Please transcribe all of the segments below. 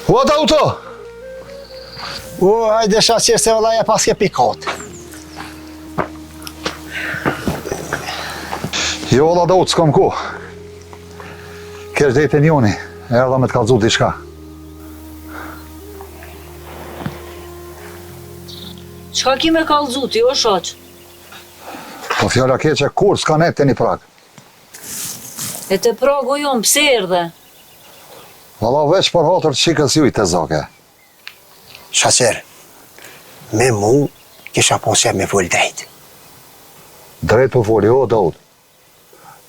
O, Dauto! O, hajde shaqirë se vëllaja pas ke pikat. Jo, la Daut, s'kam ku. Kesh dhejtë e njoni, erdha me t'kallzu diçka. Qka ki me kallzu ti, o shaq? Po fjalla ke që kur s'ka net të një Prag. E të Pragu jon, pse erdhe? Valla veç për hatër të shikës ju i të zake. Shaqirë, me mu kisha posja me vull drejt. Drejt për foli, o Daut.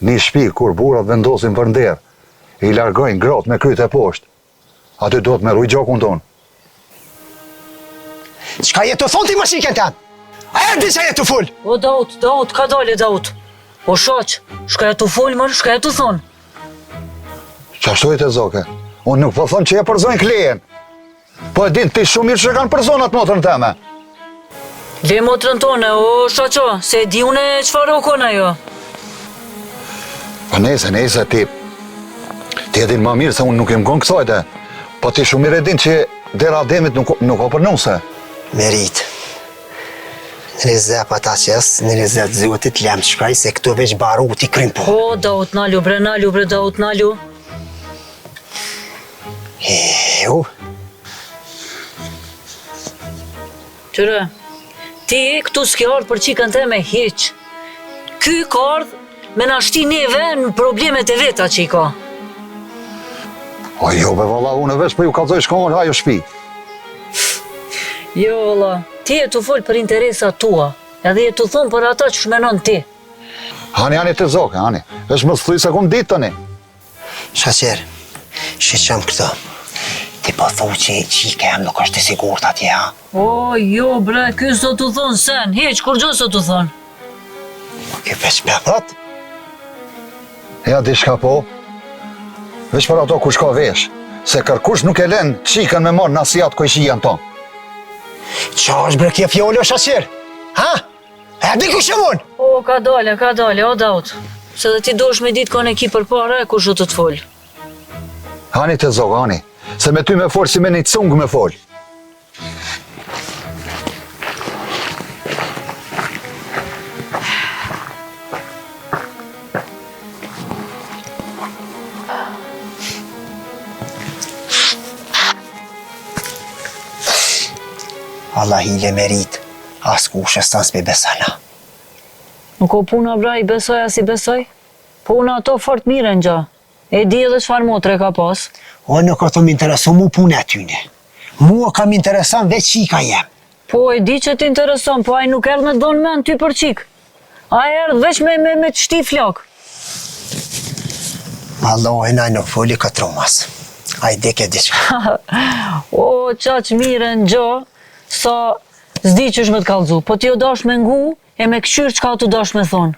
Një shpi kur burat vendosin për nder, i largojnë gratë me kryt e poshtë. Aty do të me rruj gjakun tonë. Qka jetë të thonë ti më shikën tem? A erdi që jetë të full? O Daut, ka dale Daut. O shaq, shka jetë të full mërë, shka jetë të thonë? Qashtu i të zake? Unë nuk po thonë që e përzojnë klejen. Po e din ti shumë mirë që kanë përzonat motrën teme. Le motrën tone, o shaqo, se di une qfar o kona jo. Po nese, ti e din ma mirë se unë nuk jem konë kësajte. Po ti shumë mirë e din që dera ademit nuk o përnuse. Merit. Në rizep ata qes, në rizep zotit lem të shkaj se këtu veç baru ti krym po. O, Daut, nalu bre, Daut, nalu. Jo. Qyre, ti këtu s'ke ardhë për qikën te me hiq. Ky ka ardhë me na shti neve në problemet e veta që i ka. O jo, be valla, unë veç për ju kalzoj shkonë, hajo shpi. Jo, valla, ti e të folë për interesat tua, edhe e të thonë për ata që shmenon ti. Hani të zoke, hani. Veç më thuj se kun ditë tani. Shaqirë, shiqëm këto. Ti po thu që qike jam nuk është të sigurt atje, ha? O, jo, bre, ky së të thonë sen, heq, kur gjo së të thonë. Ky veç me thot? Ja, diçka po. Veç për ato kush ka vesh, se kërkush nuk e len qikën me marë nasiat kojshijan tonë. Qa është bre kje fjole o shaqirë? Ha? E di kush e mund? O, ka dale, o Daut. Se dhe ti dosh me ditë kone ki për para e kush do të folë. Hani të zogë, hani. Se me ty me folë si me një cungë me folë. Allah hile merit, as kush e stans me besana. Nuk o puna bra i besoj as i besoj? Puna ato fort mire në gja. E di edhe çfar motre ka pas. O nuk o të më interesu mu punë atyne. Mua kam interesan veç qika jem. Po e di që t'intereson, po aj nuk erdh me të donë men ty për qik. Aj erdh veç me të shti flak. Allah e naj nuk foli këtë romas. Aj dike diçka. O, qaq mire në gja, sa zdi që është me të kallzu, po ti o dash me ngu e me këshyrë qka tu dash me thonë.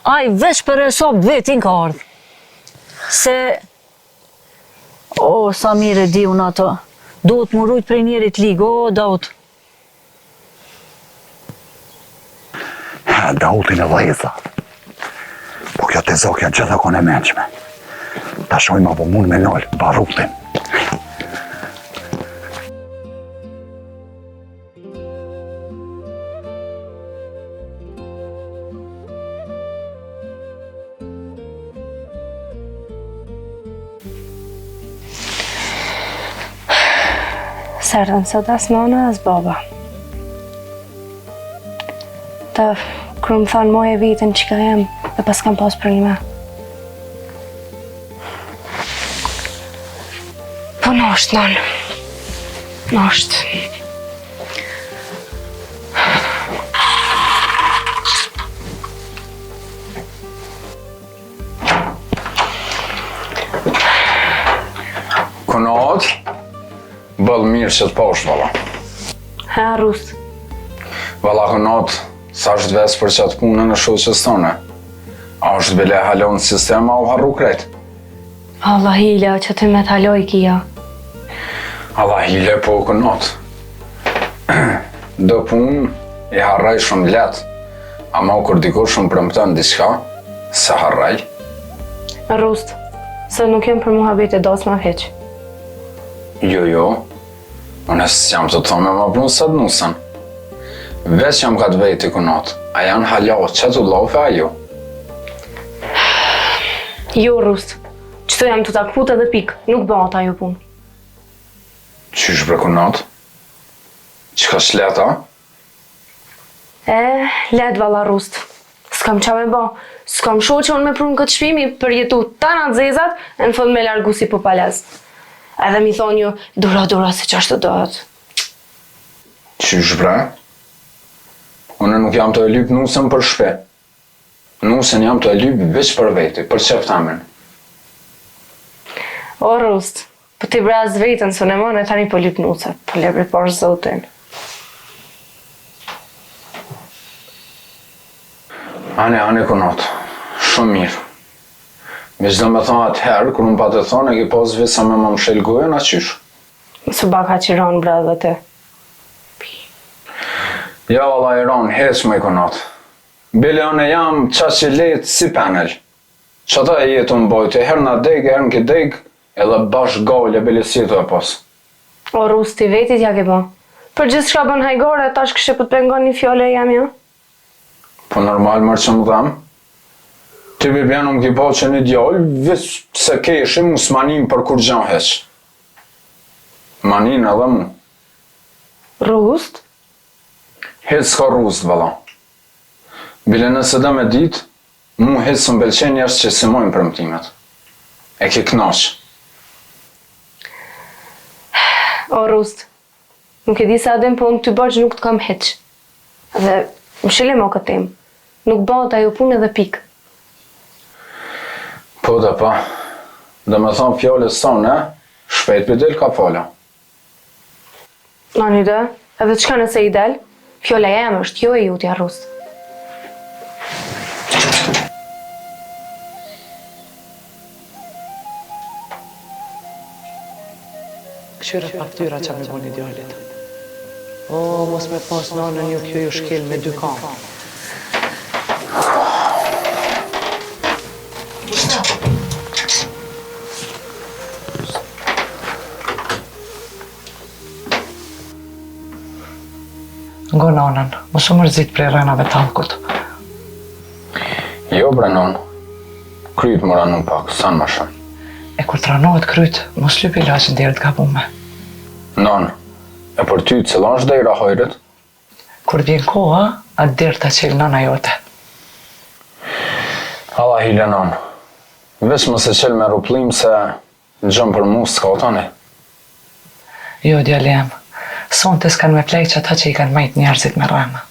Aj veç për e sop vetin ka ardhë. Se... O, sa mire di unë ato. Duhet më rujt prej njerit ligë, o, Daut. Dautin e vajza. Po kjo të zokja gjitha kone menqme. Ta shojma po mund me nol, barutin. Serdën sot as nana as baba. Të kërë më thanë moje vitën që ka jem dhe pas kam pas për një me. Po në është, nanë. Në është. Konat, bëllë mirë që të poshtë, valla. Ha, Rus. Valla, konat, sa është vesë për qatë punë në shoqës tonë. A është bile halonë sistema u harru krejt? Allah hile, që ty me t'haloj kia. Allah hile po konat. Do punë i harraj shumë letë, ama kur dikur shumë prëmëtën diçka, se harraj. Rus, se nuk jem për muhabit e dos ma heq. Jo, unë s'jam të thonë me ma brunë sa të nusën. Veç jam ka të vejti kunat, a janë halahë që të lofe ajo? Jo, Rust. Qëto jam të takput edhe pik, nuk bëhat ajo punë. Qysh bre kunat? Që ka shleta? Let valla Rust. S'kam qa me ba. S'kam shoh që unë me prunë këtë shpimi për jetu tana të zezat e në fund me largu si po palaz. Edhe mi thonë ju, dura se që ashtë të dohet. Qysh bre? Unë nuk jam të e lyp nusën për shpe. Nusën jam të e lyp veç për veti, për qeftamin. O Rust, po ti braz vetën së në mënë e tani po lyp nusët, po lebri por zotin. Ani kunat, shumë mirë. Veç do me thonë atëherë, kër unë pa të thonë, e ki pas visa me më mshel gojën, a qysh? Mësë baka që ronë braz dhe te. Ja, valla i ronë, heq me i kunat. Bile unë jam qa që letë si panel. Që ta e jetë unë bojtë, herë në degë, herë në ki degë, edhe bashkë gajle bile si të e pas. O Rust, ti vetit ja ke bo. Për gjithë shka bën hajgore, tash kështë për të pengon një fjole e jam ja. Po normal mërë që më dhamë. Ti bibjen më ki po që një djallë, vës se keshim mu s'manin për kur gjan heq. Manin edhe mu. Rust? Heq s'ka rust, valla. Bile nëse dhe me dit, mu heq së mbelqen njerës që si mojnë premtimet. E ki knaq. O Rust, nuk e di sa adem, po unë të bërë që nuk të kam heq. Dhe më shile mo këtë temë. Nuk bëhat ajo punë edhe pikë. Po dhe pa, dhe me thonë fjallës sonë, shpejt për del ka fala. Në një dhe, edhe qka nëse i del, fjolla jam është, jo e jutja Rust. Këshyre faktyra që me boni djallit. O, mos me pas nanën ju kjo ju shkel me 2 kamë. Ngo nanën, mos u mërzit prej rënave të halkut. Jo bre non, kryt më ranun pak, sa në më shumë. E kur të ranohet kryt, mos lyp ilaqin dherët gabume. Non, e për ty cëllon është dhejra hojrit? Kur vjen koha, atë dherë të qelë nana jote. Allah hile non, veç më se qelë me ruplim se gjëm për mu s'ka tani. Jo, djali jam, sonë të s'kan me plejq ata që i kanë majt njerëzit me rëma.